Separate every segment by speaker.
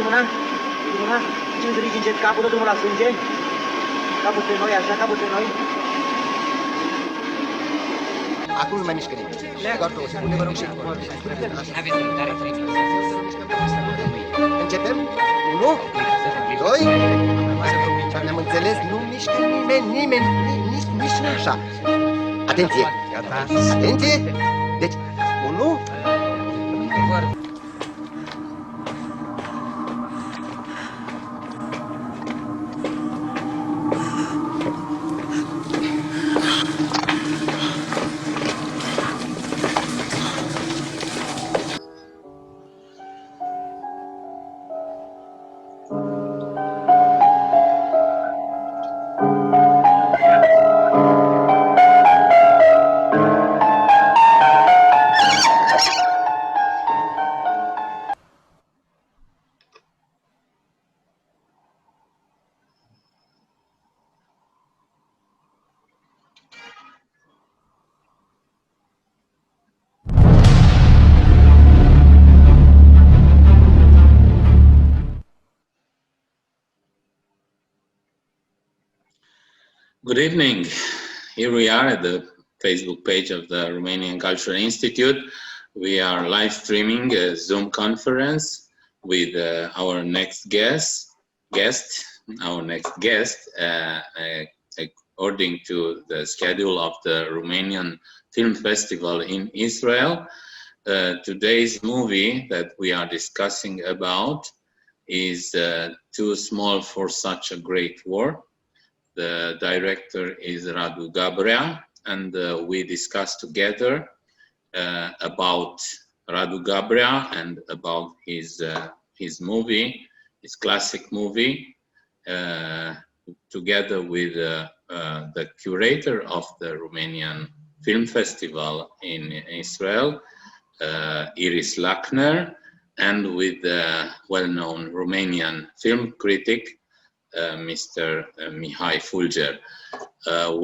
Speaker 1: mâna. Și îți ridici încet capul, dă drumul la sânge. Capul spre noi, așa, capul spre noi.
Speaker 2: Acum nu mai mișcă nimeni. Doar 2 secunde, vă rog și... Începem? 1, 2... Ne-am înțeles, nu mișcă nimeni, nici nu așa. Atenție! Atenție! Deci, 1...
Speaker 3: Good evening. Here we are at the Facebook page of the Romanian Cultural Institute. We are live streaming a Zoom conference with our next guest, according to the schedule of the Romanian Film Festival in Israel. Today's movie that we are discussing about is Too Small for Such a Great War. The director is Radu Gabrea, and we discussed together about Radu Gabrea and about his movie, his classic movie, together with the curator of the Romanian Film Festival in Israel, Iris Lackner, and with the well-known Romanian film critic, Mr. Mihai Fulger.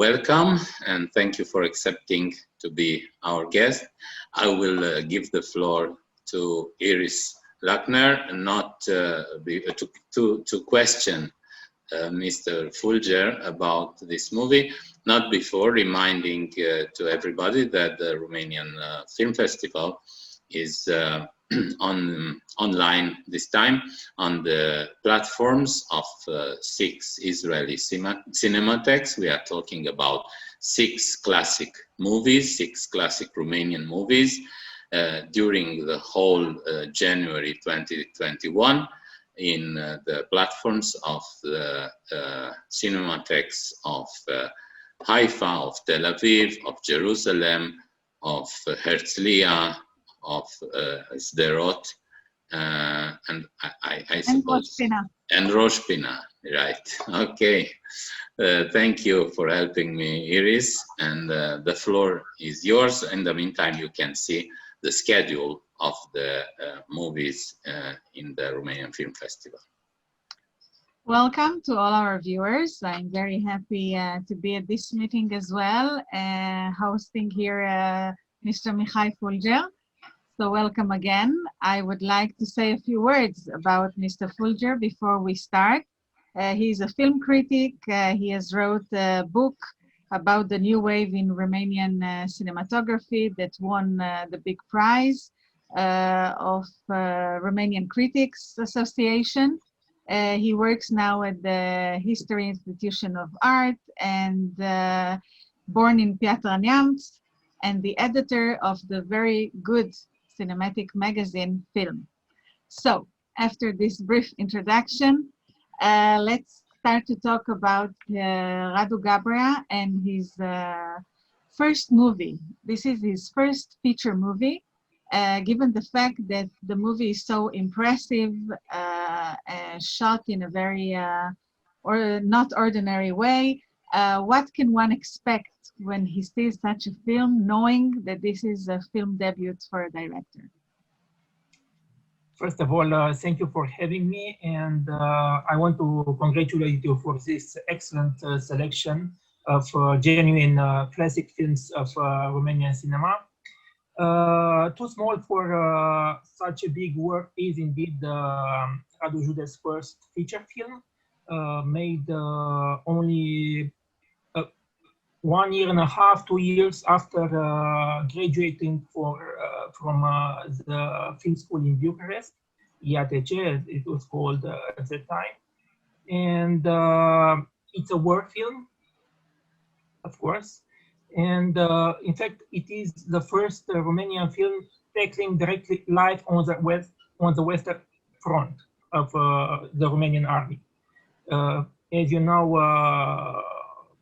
Speaker 3: Welcome, and thank you for accepting to be our guest. I will give the floor to Iris Lackner, not to question Mr. Fulger about this movie, not before reminding to everybody that the Romanian Film Festival is online this time on the platforms of 6 Israeli cinematheques. We are talking about 6 classic movies, 6 classic Romanian movies during the whole January 2021 in the platforms of the cinematheques of Haifa, of Tel Aviv, of Jerusalem, of Herzliya, of Sderot, and I suppose, and Rosh Pina, right? Okay, thank you for helping me, Iris, and the floor is yours. In the meantime, you can see the schedule of the movies in the Romanian Film Festival.
Speaker 4: Welcome to all our viewers. I'm very happy to be at this meeting as well, hosting here Mr. Mihai Fulger. So welcome again. I would like to say a few words about Mr. Fulger before we start. He's a film critic. He has wrote a book about the new wave in Romanian cinematography that won the big prize of Romanian Critics Association. He works now at the History Institution of Art and born in Piatra Neamț, and the editor of the very good cinematic magazine Film. So after this brief introduction, let's start to talk about Radu Gabrea and his first movie. This is his first feature movie, given the fact that the movie is so impressive, shot in a very or not ordinary way. What can one expect when he sees such a film, knowing that this is a film debut for a director?
Speaker 5: First of all, thank you for having me, and I want to congratulate you for this excellent selection of genuine classic films of Romanian cinema. Too Small for Such a Big Work is indeed Radu Gabrea's first feature film, made only 1 year and a half, 2 years after graduating from the film school in Bucharest, IATC, it was called at that time. And it's a war film, of course. And in fact, it is the first Romanian film tackling directly live on the Western Front of the Romanian army. As you know,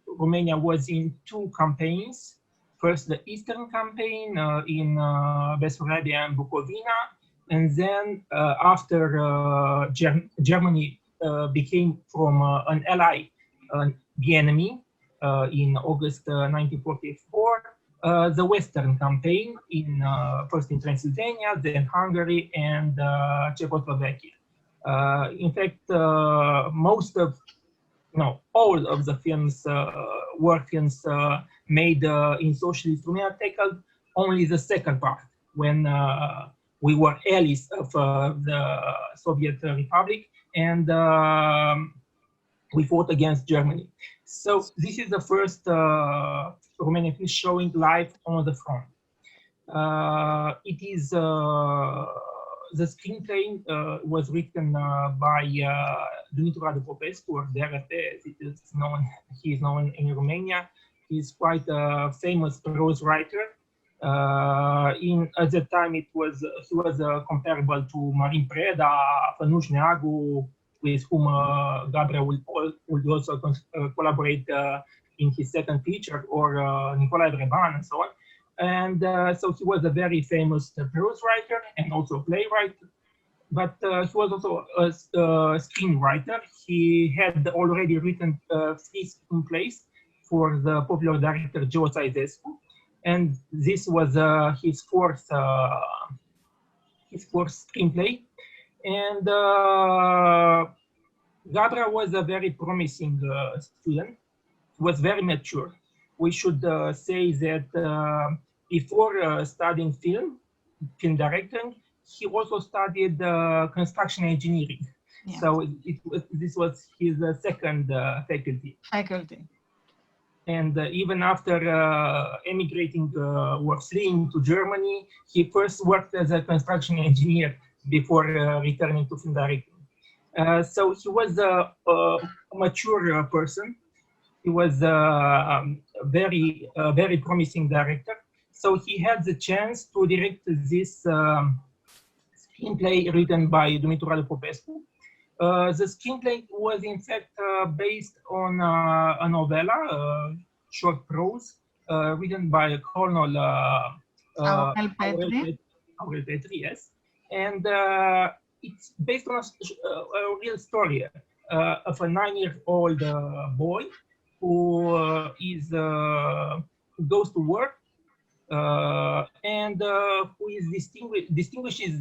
Speaker 5: Romania was in 2 campaigns. First, the Eastern campaign in Bessarabia and Bukovina, and then after Germany became from an ally, the enemy, in August 1944, the Western campaign in first in Transylvania, then Hungary and Czechoslovakia. In fact, all of the films, war films made in socialist Romania tackled only the second part, when we were allies of the Soviet Republic and we fought against Germany. So this is the first Romanian film showing live on the front. It is the screenplay was written by Dumitru Radu or DRP, as it is known. He is known in Romania. He is quite a famous prose writer. At that time, he was comparable to Marin Preda, Fănuș Neagu, with whom Gabrea would also collaborate in his second feature, or Nicolae Breban, and so on. And so he was a very famous prose writer and also playwright, but he was also a screenwriter. He had already written 3 screenplays for the popular director George Isescu, and this was his fourth screenplay. And Gabrea was a very promising student. He was very mature. We should say that before studying film directing, he also studied construction engineering. Yeah. So this was his second faculty. And even after emigrating or fleeing to Germany, he first worked as a construction engineer before returning to film directing. So he was a mature person. He was a very promising director. So he had the chance to direct this screenplay written by Dumitru Radu Popescu. The screenplay was in fact based on a novella, short prose, written by Colonel Aurel Petri, yes. And it's based on a real story of a 9-year-old boy who goes to work and who is distinguishes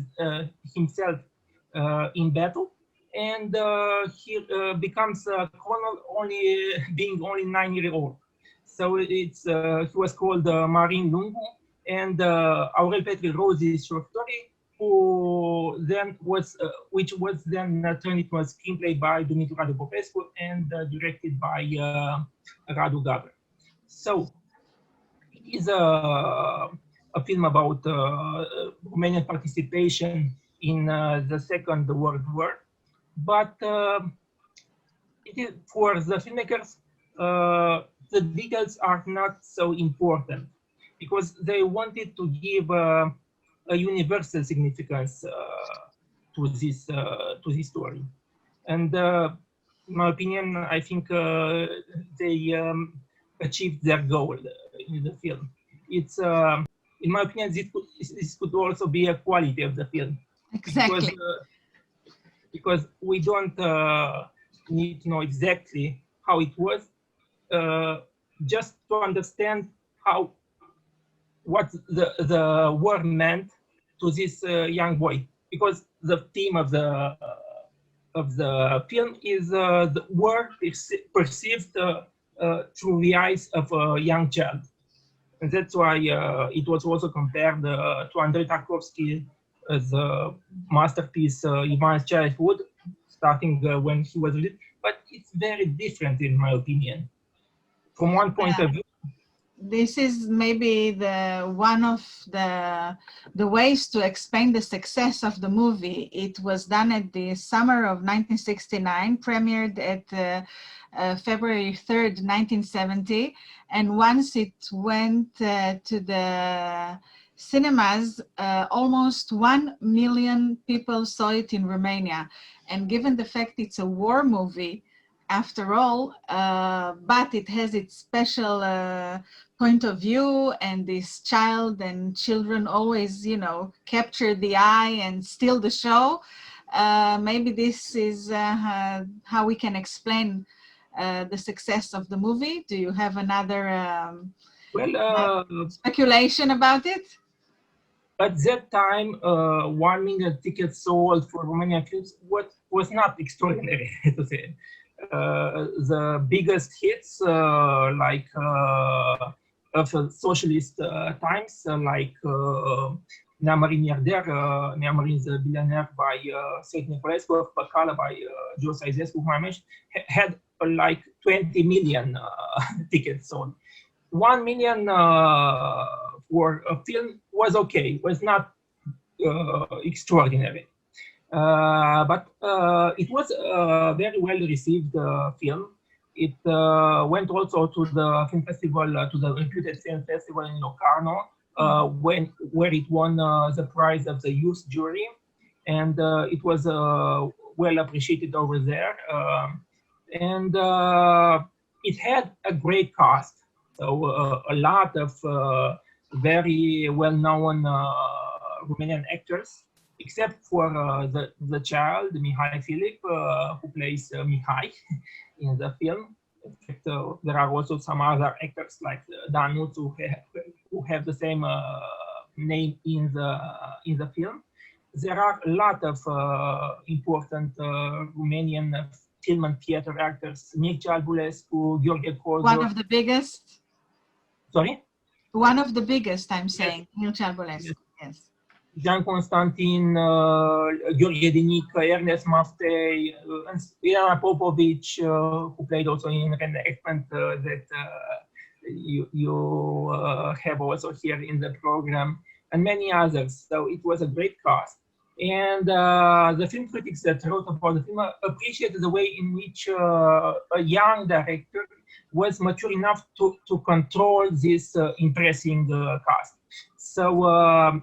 Speaker 5: himself in battle, and he becomes a colonel being only 9-year-old. So it's he was called Marin Lungu, and Aurel Petri wrote this short story, which was then turned into a screenplay by Dumitru Radu Popescu and directed by Radu Gabrea. So it is a film about Romanian participation in the Second World War, but it is, for the filmmakers, the details are not so important because they wanted to give a universal significance to this story, and in my opinion, I think they achieved their goal in the film. It's in my opinion, this could also be a quality of the film. Exactly. Because we don't need to know exactly how it was, just to understand what the war meant to this young boy. Because the theme of the film is the war perceived through the eyes of a young child. And that's why it was also compared to Andrei Tarkovsky as a masterpiece, Ivan's Childhood, starting when he was released, but it's very different in my opinion. From one point of view,
Speaker 4: this is maybe one of the ways to explain the success of the movie. It was done at the summer of 1969, premiered at February 3rd, 1970, and once it went to the cinemas, almost 1 million people saw it in Romania. And given the fact it's a war movie, after all, but it has its special point of view, and this child and children always, you know, capture the eye and steal the show. Maybe this is how we can explain the success of the movie. Do you have another speculation about it?
Speaker 5: At that time, 1 million tickets sold for Romanian films was not extraordinary, to say. The biggest hits, like of socialist times, like Neamărin Iarder, Neamărin the Billionaire by Sfânt Niculescu, Păcală by George Isescu, whom I mentioned, had like 20 million tickets sold. 1 million for a film was okay, was not extraordinary. But it was a very well received film. It went also to the film festival, to the reputed film festival in Locarno, where it won the prize of the youth jury, and it was well appreciated over there. And it had a great cast, so a lot of very well-known Romanian actors, except for the child, Mihai Filip, who plays Mihai in the film. In fact, there are also some other actors like Danuț who have the same name in the film. There are a lot of important Romanian film and theater actors: Mircea Albulescu, Gheorghe Cozor.
Speaker 4: One of the biggest?
Speaker 5: Sorry?
Speaker 4: One of the biggest, I'm saying, yes. Mircea Albulescu, yes.
Speaker 5: Jean Constantin, Gheorghe Dinică, Ernest Maftei, and Iana Popovic, who played also in Reenactment that you have also here in the program, and many others. So it was a great cast. And the film critics that wrote about the film appreciated the way in which a young director was mature enough to control this impressive cast. So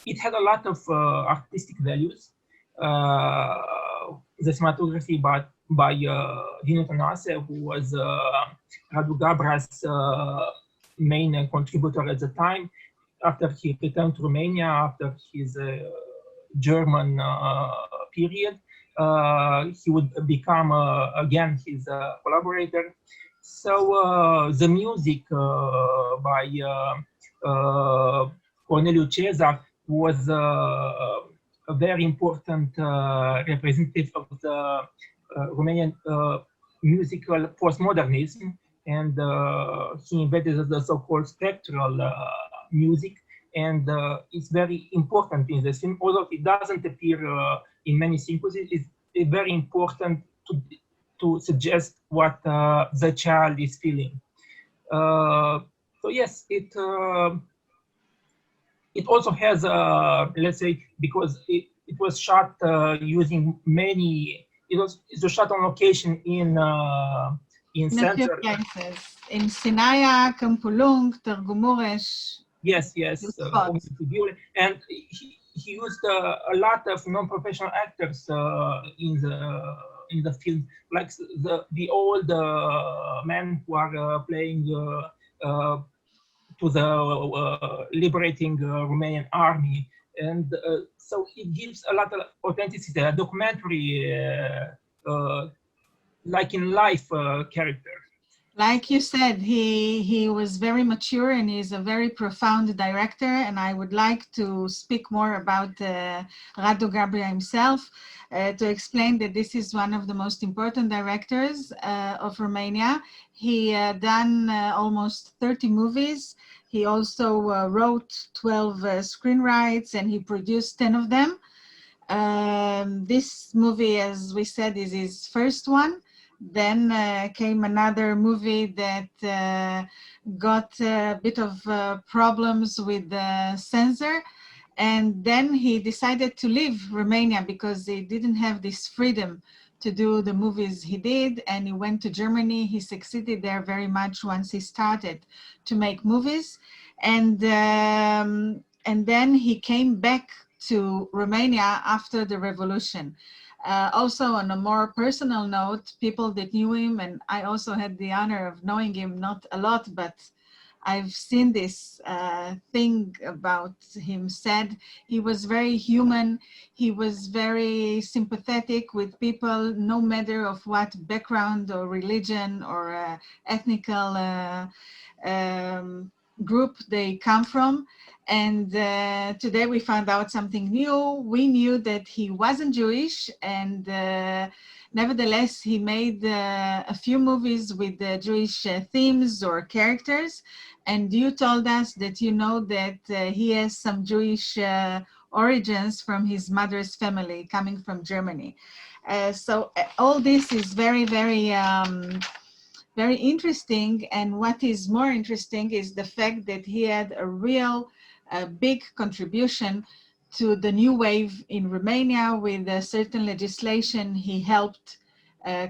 Speaker 5: it had a lot of artistic values. The cinematography by Dinu Tănase, who was Radu Gabrea's main contributor at the time. After he returned to Romania, after his German period, he would become again his collaborator. So the music by Corneliu Cezar was a very important representative of the Romanian musical postmodernism, and he invented the so-called spectral music, and it's very important in the film. Although it doesn't appear in many sequences, it's very important to suggest what the child is feeling. So yes, it also has, let's say, because it was shot using many. It was shot on location in center.
Speaker 4: In Sinaia, Câmpul Lung, Târgu Mureș.
Speaker 5: Yes. And he used a lot of non-professional actors in the film, like the old men who are playing to the liberating Romanian army, and so it gives a lot of authenticity, a documentary, like in life character.
Speaker 4: Like you said, he was very mature and he's a very profound director, and I would like to speak more about Radu Gabrea himself, to explain that this is one of the most important directors of Romania. He done almost 30 movies. He also wrote 12 screenwrites, and he produced 10 of them. This movie, as we said, is his first one. Then came another movie that got a bit of problems with the censor. And then he decided to leave Romania because he didn't have this freedom to do the movies he did. And he went to Germany. He succeeded there very much once he started to make movies. And then he came back to Romania after the revolution. Also, on a more personal note, people that knew him, and I also had the honor of knowing him, not a lot, but I've seen this thing about him said. He was very human. He was very sympathetic with people, no matter of what background or religion or ethnical group they come from. And today we found out something new. We knew that he wasn't Jewish, and nevertheless, he made a few movies with Jewish themes or characters. And you told us that you know that he has some Jewish origins from his mother's family coming from Germany. So all this is very, very, very interesting. And what is more interesting is the fact that he had a real big contribution to the new wave in Romania with a certain legislation he helped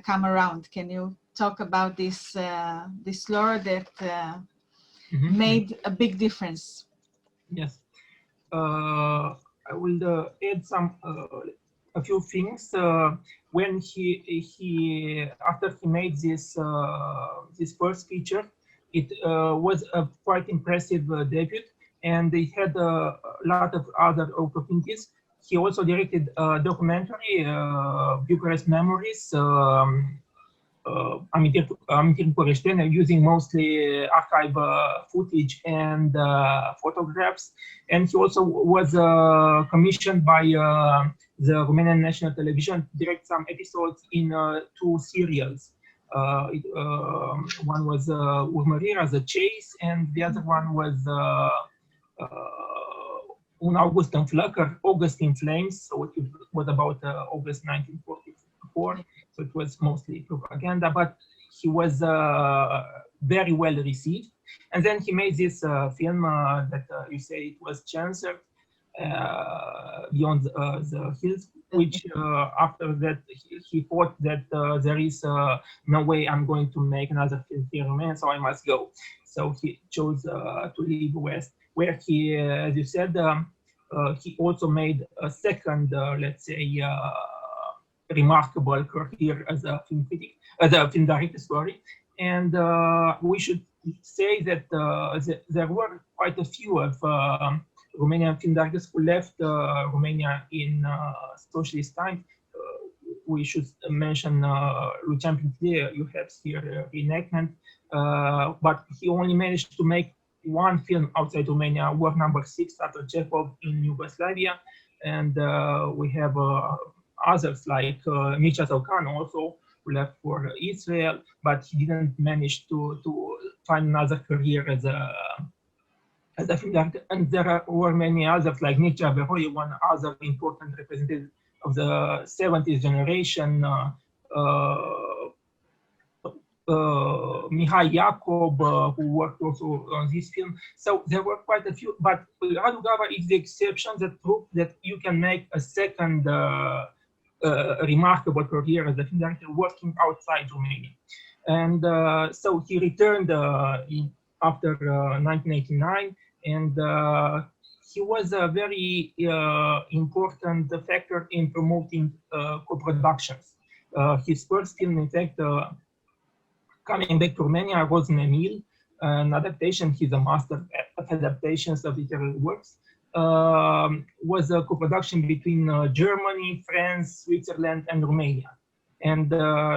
Speaker 4: come around. Can you talk about this this law that made a big difference?
Speaker 5: Yes, I will add a few things. When he after he made this this first feature, it was a quite impressive debut. And they had a lot of other opportunities. He also directed a documentary, Bucharest Memories, using mostly archive footage and photographs. And he also was commissioned by the Romanian National Television to direct some episodes in 2 serials. One was Urmărirea, The Chase, and the other one was Un August în Flăcări, August in Flames. So it was about August 1944. So it was mostly propaganda, but he was very well received. And then he made this film that you say it was censored, Beyond the Hills, which after that he thought that there is no way I'm going to make another film here in Romania, so I must go. So he chose to leave West, where he, as you said, he also made a second, let's say, remarkable career as a film critic, as a film director, sorry. And we should say that there were quite a few of Romanian film directors who left Romania in socialist times. We should mention Lucian Pintilie. You have here reenactment, but he only managed to make one film outside Romania, War Number 6, after Chekhov in Yugoslavia, and we have others like Mircea Saucan also, who left for Israel, but he didn't manage to find another career as a film director. And there were many others like Mircea Beroiu, one other important representative of the 70s generation, Mihai Iacob, who worked also on this film. So there were quite a few, but Radu Gabrea is the exception that proved that you can make a second remarkable career as a film director working outside Romania. And so he returned after 1989, and he was a very important factor in promoting co-productions. His first film, in fact, coming back to Romania, was an Emil, an adaptation. He's a master of adaptations of literary works. Was a co-production between Germany, France, Switzerland, and Romania. And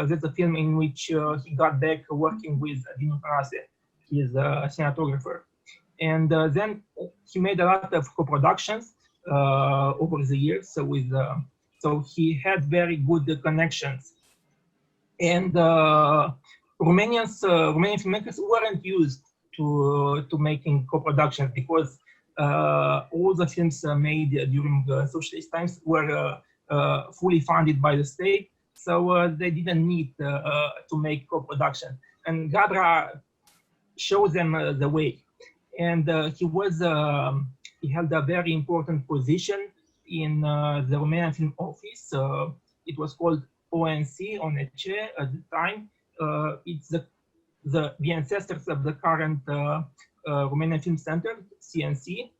Speaker 5: that's a film in which he got back working with Dinu Parase, his cinematographer. And then he made a lot of co-productions over the years. So he had very good connections. And Romanian filmmakers weren't used to making co-productions because all the films made during socialist times were fully funded by the state, so they didn't need to make co-production. And Gabrea showed them the way. And he held a very important position in the Romanian Film Office. It was called ONC at the time. It's the ancestors of the current Romanian Film Center, CNC.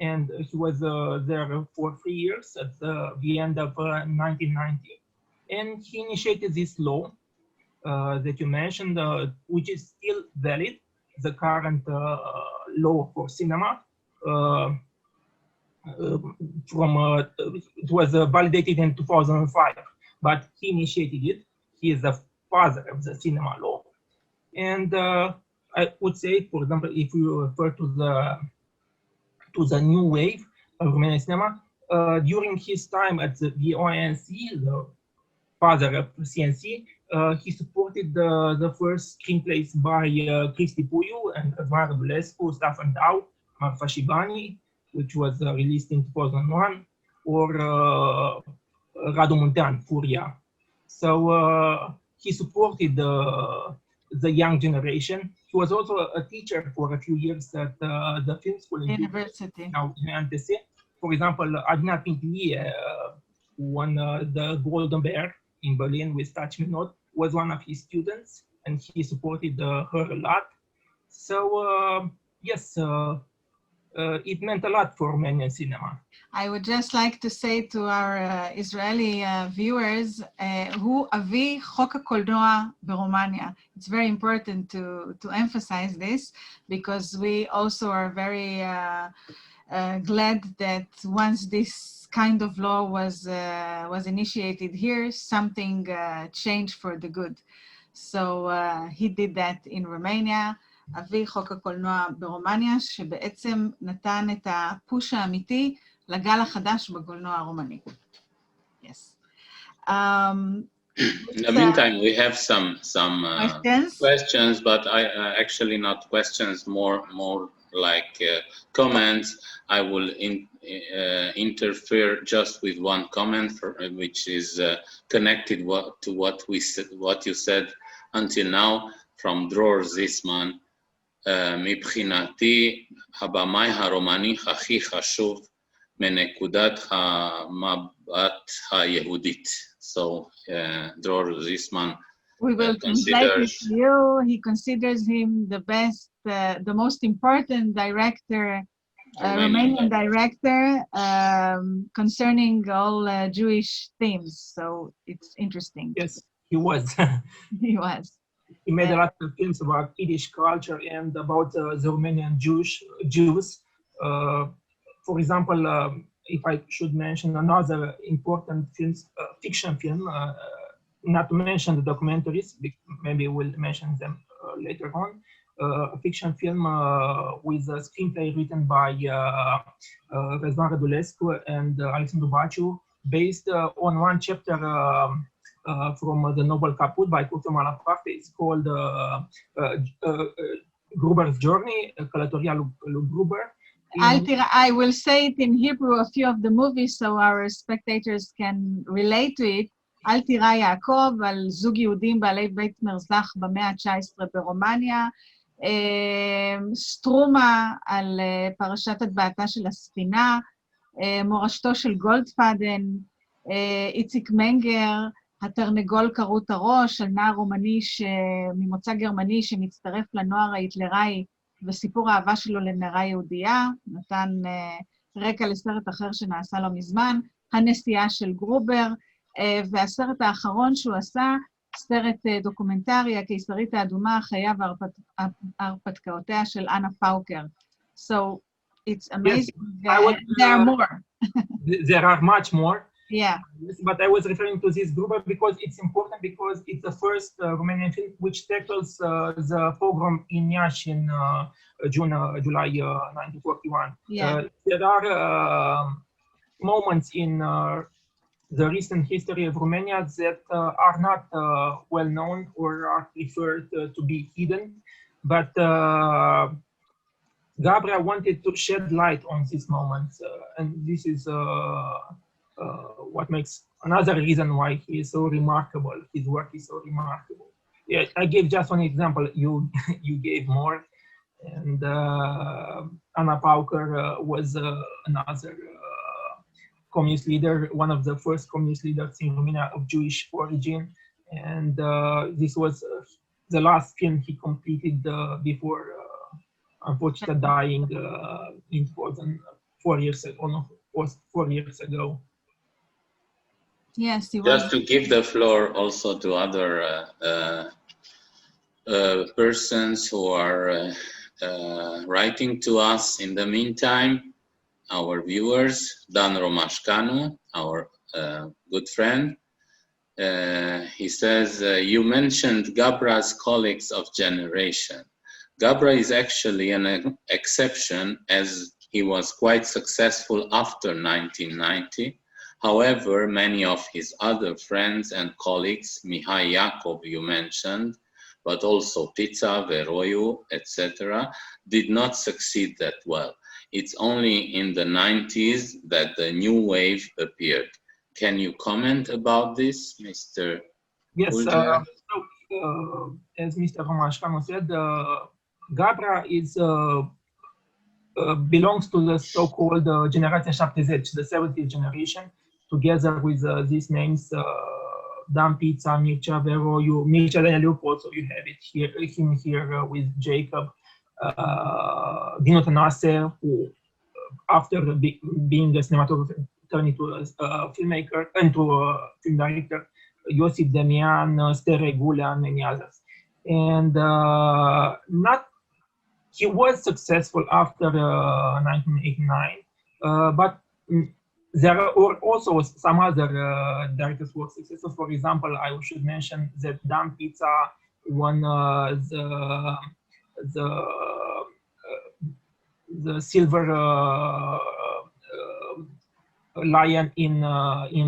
Speaker 5: And he was there for 3 years at the end of 1990. And he initiated this law that you mentioned, which is still valid, the current law for cinema. It was validated in 2005, but he initiated it. He is the father of the cinema law. And I would say, for example, if you refer to the new wave of Romanian cinema, during his time at the ONC, the father of CNC, he supported the first screenplays by Cristi Puiu and Război Rădulescu, Staffan Dau, Marfa Shibani, which was released in 2001, or Radu Muntean, Furia. So he supported the young generation. He was also a teacher for a few years at the film school in
Speaker 4: University.
Speaker 5: Now in NTC. For example, Adina Pintilie, who won the Golden Bear in Berlin with Touch Me Not, was one of his students, and he supported her a lot. So yes, it meant a lot for Romanian cinema.
Speaker 4: I would just like to say to our Israeli viewers, הוא אבי חוק הקולנוע ברומניה. It's very important to emphasize this, because we also are very glad that once this kind of law was initiated here, something changed for the good. So he did that in Romania. אבי חוק הקולנוע ברומניה, שבעצם נתן את הפוש האמיתי לגל החדש בקולנוע הרומני. Yes.
Speaker 3: In the meantime, we have some questions, but actually not questions, more like comments. I will interfere just with one comment, which is connected to what you said until now, from Dror Zisman. מבחינתי הבמאי הרומני הכי חשוב מנקודת המבט היהודית. So Dror Zisman
Speaker 4: we will translate it to you. He considers him the best, the most important director, Romanian director, concerning all Jewish themes. So it's interesting.
Speaker 5: Yes, he was.
Speaker 4: He was.
Speaker 5: He made a lot of films about Yiddish culture and about the Romanian Jews. For example, if I should mention another important fiction film, not to mention the documentaries, maybe we'll mention them later on, a fiction film with a screenplay written by Război Rădulescu and Alexandru Baciu, based on one chapter from the novel Caput by Curte Malaparte. It's called Gruber's Journey, Călătoria lui Gruber.
Speaker 4: I will say it in Hebrew, a few of the movies, so our spectators can relate to it. אל תירא יעקב, על זוג יהודים בעלי בית מרזח במאה ה-19 ברומניה. סטרומה, על פרשת הטבעתה של הספינה. מורשתו של גולדפאדן. איציק מנגר, התרנגול כרות הראש, על נער רומני ממוצא גרמני שמצטרף לנוער ההיטלראי, וסיפור האהבה שלו לנערה יהודייה, נתן רקע לסרט אחר שנעשה לו מזמן, הנסיעה של גרובר, והסרט האחרון שהוא עשה, סרט דוקומנטרי, הקיסרית האדומה, חייו והרפתקאותיה של אנה פאוקר. So, it's amazing.
Speaker 5: Yes,
Speaker 4: there are more.
Speaker 5: There are much more.
Speaker 4: Yeah.
Speaker 5: But I was referring to this Gruber because it's important, because it's the first Romanian film which tackles the pogrom in Iași in July 1941.
Speaker 4: Yeah.
Speaker 5: There are moments in the recent history of Romania that are not well known or are preferred to be hidden. But Gabrea wanted to shed light on these moments, and this is what makes another reason why he is so remarkable. His work is so remarkable. Yeah, I gave just one example. You gave more, and Anna Pauker was another communist leader, one of the first communist leaders in Romania of Jewish origin, and this was the last film he completed before unfortunately dying in prison 4 years ago. 4 years ago.
Speaker 4: Yes, he was.
Speaker 3: Just to give the floor also to other persons who are writing to us in the meantime, our viewers, Dan Romashkanu, our good friend. He says, you mentioned Gabrea's colleagues of generation. Gabrea is actually an exception as he was quite successful after 1990. However, many of his other friends and colleagues, Mihai Yakov you mentioned, but also Pizza, Veroiu, etc., did not succeed that well. It's only in the 90s that the new wave appeared. Can you comment about this, Mr.
Speaker 5: Yes,
Speaker 3: Fulger?
Speaker 5: as Mr. Romashkanu said, Gabrea is belongs to the so-called Generația 70, the 70th generation, together with these names, Dan Pizza, Mircea Veroiu, Mircea Leopold, so you have it here, him here with Jacob, Dino Tănase, who after being a cinematographer turned into a filmmaker, into a film director, Iosif Demian, Stere Gulea, and many others. And he was successful after 1989, but there are also some other directors who were successful. For example, I should mention that Dan Pizza won the Silver Lion in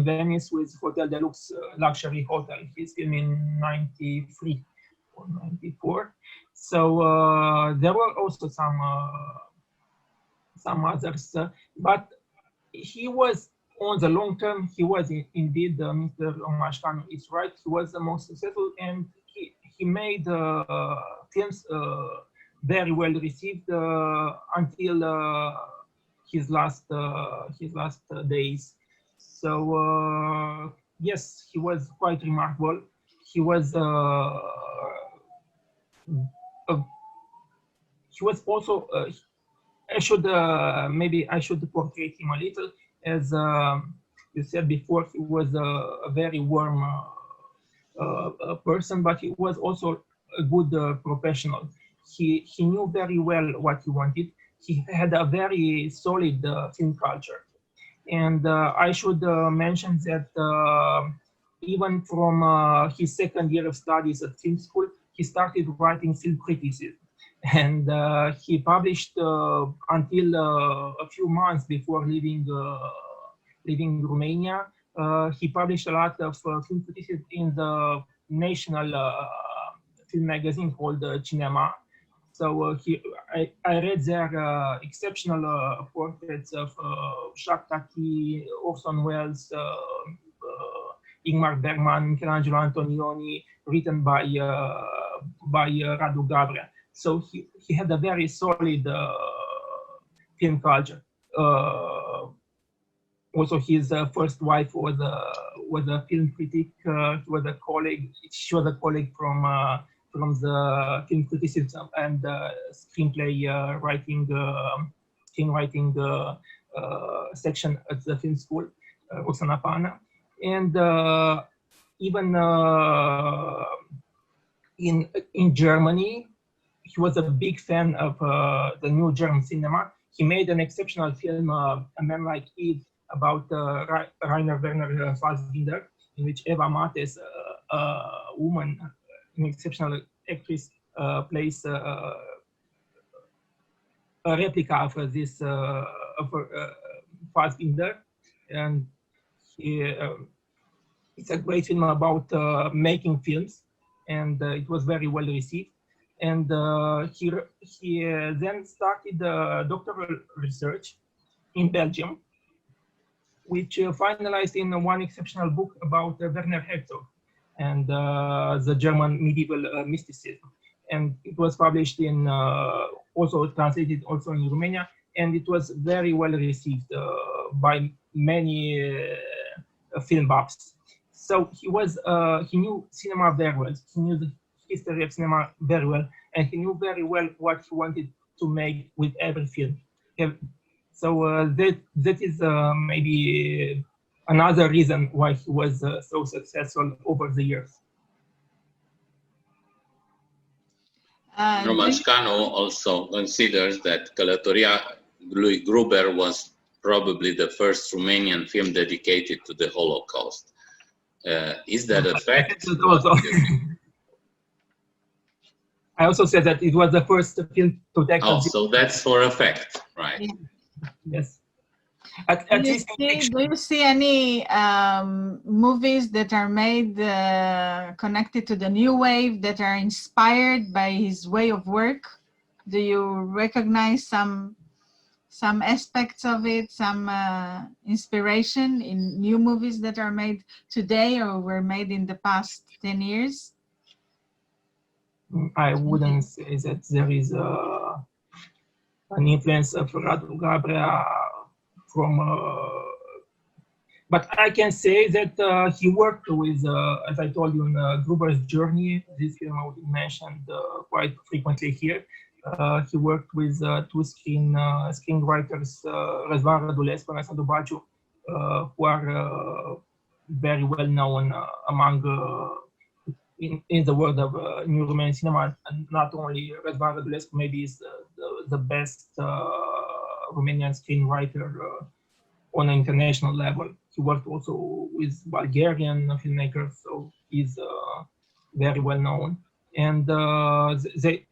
Speaker 5: Venice with Hotel Deluxe Luxury Hotel. His film in 93 or 94. So there were also some others, but he was on the long term. He was indeed Mr. Romashkanu is right. He was the most successful, and he made films very well received until his last days. So yes, he was quite remarkable. He was also. Maybe I should portray him a little. As you said before, he was a very warm person, but he was also a good professional. He knew very well what he wanted. He had a very solid film culture. And I should mention that even from his second year of studies at film school, he started writing film criticism. And he published until a few months before leaving Romania. He published a lot of film criticism in the national film magazine called Cinema. So I read their exceptional portraits of Jacques Tati, Orson Welles, Ingmar Bergman, Michelangelo Antonioni, written by Radu Gabrea. So he had a very solid film culture. Also, his first wife was a film critic. She was a colleague from the film criticism and screenplay writing section at the film school, Oksana Pana. And even in Germany, he was a big fan of the new German cinema. He made an exceptional film, A Man Like Eve, about Rainer Werner Fassbinder, in which Eva Mattes, a woman, an exceptional actress, plays a replica of this Fassbinder. And it's a great film about making films, and it was very well received. And he then started doctoral research in Belgium. which finalized in one exceptional book about Werner Herzog and the German medieval mysticism. And it was published in, also translated also in Romania, and it was very well received by many film buffs. So he knew cinema very well. He knew the history of cinema very well, and he knew very well what he wanted to make with every film. So that is maybe another reason why he was so successful over the years.
Speaker 3: Romașcanu also considers that Călătoria lui Gruber was probably the first Romanian film dedicated to the Holocaust. Is that a fact?
Speaker 5: I also said that it was the first film to take.
Speaker 3: Oh, so that's for a fact, right?
Speaker 5: Yes.
Speaker 4: Do you see any movies that are made connected to the new wave that are inspired by his way of work? Do you recognize some aspects of it, some inspiration in new movies that are made today or were made in the past 10 years?
Speaker 5: I wouldn't say that there is an influence of Radu Gabrea from, but I can say that he worked with, as I told you, in Gruber's Journey. This film I would mention quite frequently here. He worked with two screenwriters, Răzvan Rădulescu and Sadu Baciu, who are very well known among in the world of New Romanian cinema, and not only Răzvan Rădulescu, maybe is the best Romanian screenwriter on an international level. He worked also with Bulgarian filmmakers, so he's very well known. And Răzvan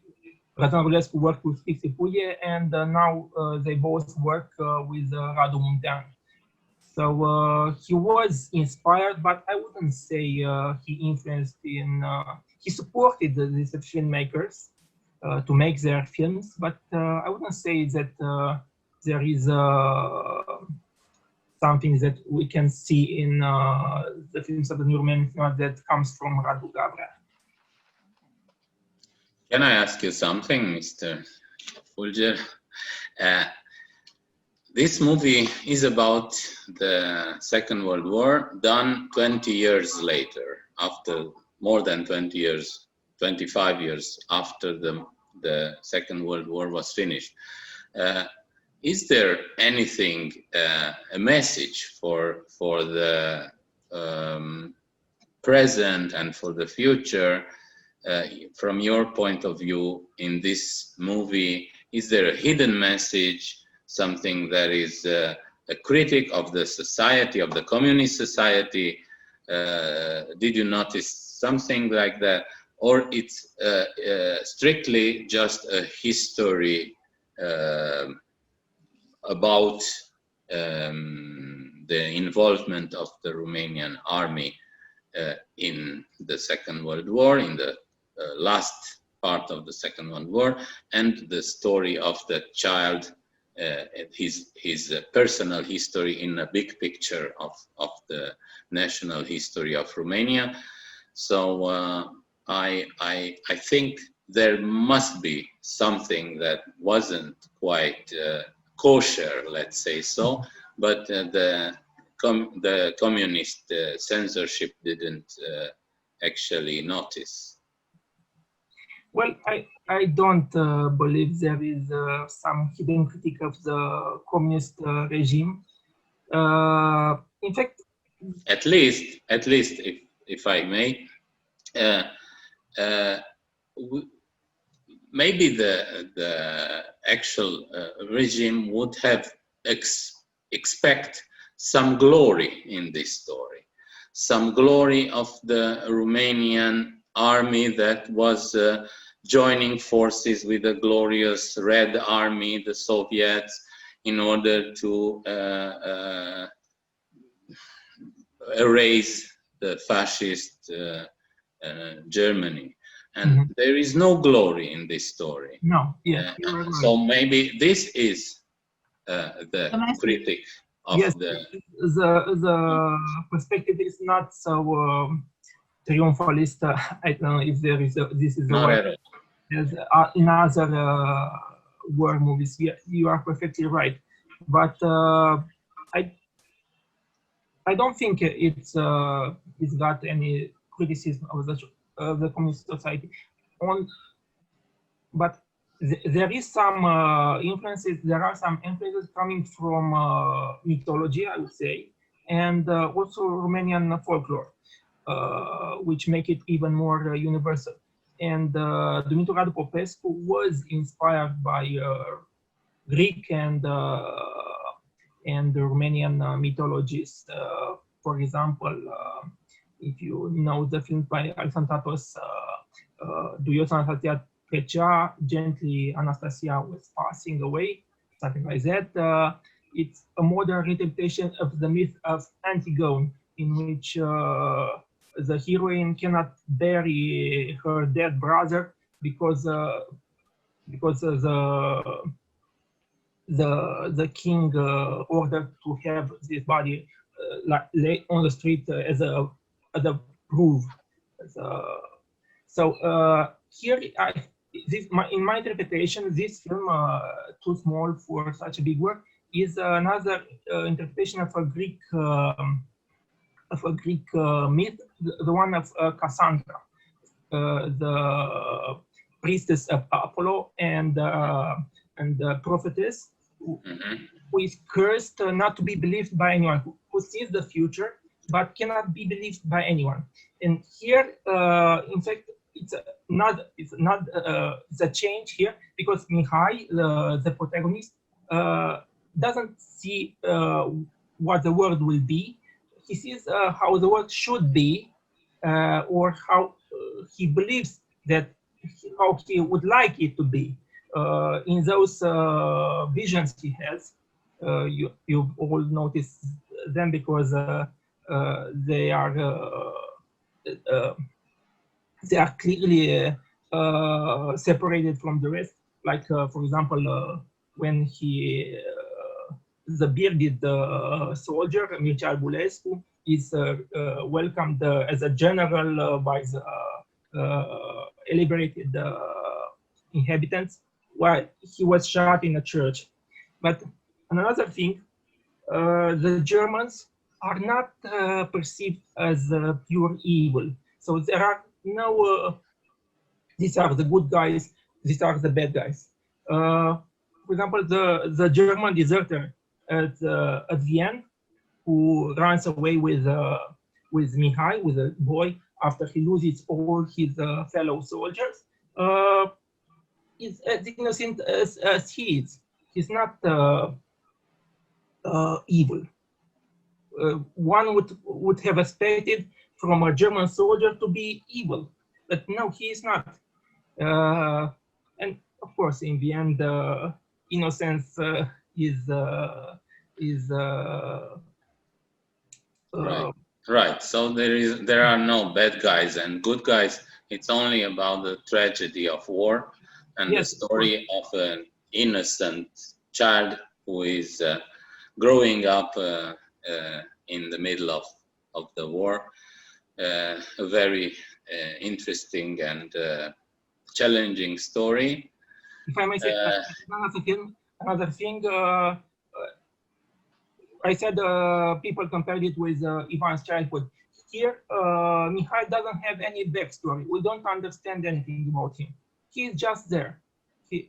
Speaker 5: Rădulescu worked with Pixi Puie, and now they both work with Radu Muntean. So he was inspired, but I wouldn't say he influenced he supported these filmmakers to make their films, but I wouldn't say that there is something that we can see in the films of the New Romanian cinema that comes from Radu Gabrea.
Speaker 3: Can I ask you something, Mr. Fulger? This movie is about the Second World War, done 20 years later, after more than 20 years, 25 years after the Second World War was finished. Is there anything, a message for the present and for the future, from your point of view in this movie? Is there a hidden message? Something that is a critic of the society, of the communist society? Did you notice something like that? Or it's strictly just a history about the involvement of the Romanian army in the Second World War, in the last part of the Second World War, and the story of the child, his personal history in a big picture of the national history of Romania. So I think there must be something that wasn't quite kosher, let's say so, but the communist censorship didn't actually notice.
Speaker 5: Well, I don't believe there is some hidden critique of the communist regime. In fact,
Speaker 3: at least, if I may, maybe the actual regime would have expect some glory in this story, some glory of the Romanian army that was joining forces with the glorious Red Army, the Soviets, in order to erase the fascist Germany. And there is no glory in this story.
Speaker 5: No, yeah.
Speaker 3: So maybe this is the critic of
Speaker 5: yes,
Speaker 3: the...
Speaker 5: the perspective is not so triumphalist. I don't know if there is this is the
Speaker 3: Not
Speaker 5: word.
Speaker 3: at all.
Speaker 5: As in other war movies, you are perfectly right. But I don't think it's got any criticism of the communist society. But there is some influences. There are some influences coming from mythology, I would say, and also Romanian folklore, which make it even more universal. And Dumitru Radu Popescu was inspired by Greek and Romanian mythologies. For example, if you know the film by Alexandru Tatos, Duios Anastasia trecea, gently Anastasia was passing away, something like that. It's a modern interpretation of the myth of Antigone, in which the heroine cannot bury her dead brother because the king ordered to have this body lay on the street as a proof. Here, in my interpretation, this film, too small for such a big work, is another interpretation of a Greek myth, the one of Cassandra, the priestess of Apollo and the prophetess, who is cursed not to be believed by anyone, who sees the future but cannot be believed by anyone. And here, in fact, it's a change here, because Mihai, the protagonist, doesn't see what the world will be. He sees how the world should be, or how he believes that how he would like it to be. In those visions he has, you all notice them because they are clearly separated from the rest. Like for example, when the bearded soldier Mircea Bulescu is welcomed as a general by the liberated inhabitants, while he was shot in a church. But another thing, the Germans are not perceived as pure evil. So there are no, these are the good guys, these are the bad guys. For example, the German deserter at the end, who runs away with Mihai, with a boy, after he loses all his fellow soldiers, is as innocent as he is. He's not evil. One would have expected from a German soldier to be evil, but no, he is not. And of course, in the end, innocence is
Speaker 3: right. So there are no bad guys and good guys. It's only about the tragedy of war and
Speaker 5: yes,
Speaker 3: the story of an innocent child who is growing up in the middle of the war. A very interesting and challenging story.
Speaker 5: If I may say another thing, I said people compared it with Ivan's childhood. Here, Mihai doesn't have any backstory. We don't understand anything about him. He is just there. He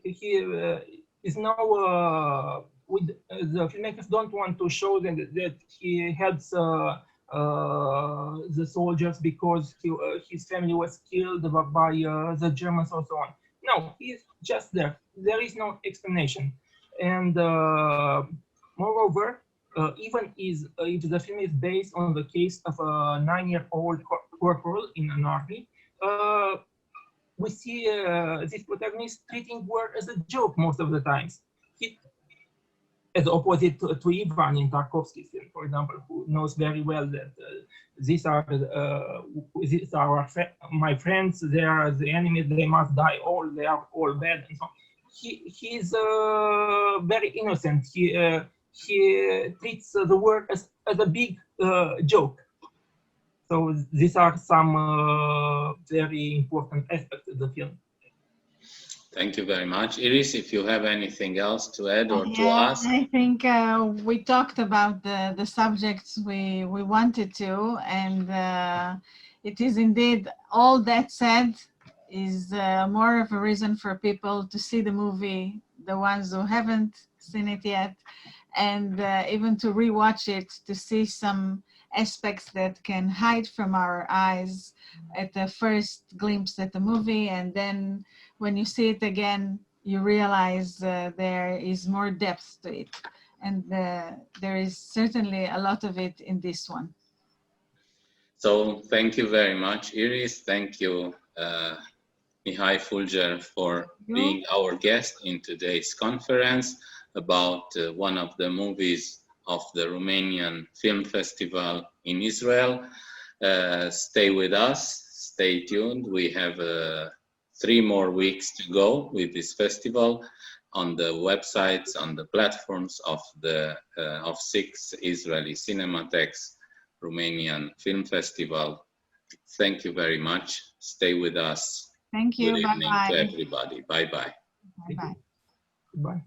Speaker 5: is now. The filmmakers don't want to show that he helps the soldiers because his family was killed by the Germans or so on. No, he is just there. There is no explanation. And moreover, even if the film is based on the case of a 9-year-old corporal in an army, we see this protagonist treating war as a joke most of the times. As opposite to Ivan in Tarkovsky's film, for example, who knows very well that these are my friends, they are the enemies, they must die all, they are all bad, and so on. He is very innocent. he treats the work as a big joke. So these are some very important aspects of the film.
Speaker 3: Thank you very much. Iris, if you have anything else to add or to ask.
Speaker 4: I think we talked about the subjects we wanted to, and it is indeed, all that said, is more of a reason for people to see the movie, the ones who haven't seen it yet, and even to rewatch it to see some aspects that can hide from our eyes at the first glimpse at the movie, and then when you see it again, you realize there is more depth to it, and there is certainly a lot of it in this one.
Speaker 3: So thank you very much, Iris. Thank you, Mihai Fulger, for being our guest in today's conference about one of the movies of the Romanian Film Festival in Israel. Stay with us, stay tuned. We have 3 more weeks to go with this festival on the websites, on the platforms of the of 6 Israeli Cinematheques Romanian Film Festival. Thank you very much. Stay with us.
Speaker 4: Thank you.
Speaker 3: Good evening
Speaker 4: Bye-bye.
Speaker 3: to everybody. Bye-bye.
Speaker 4: Bye-bye.
Speaker 5: Goodbye.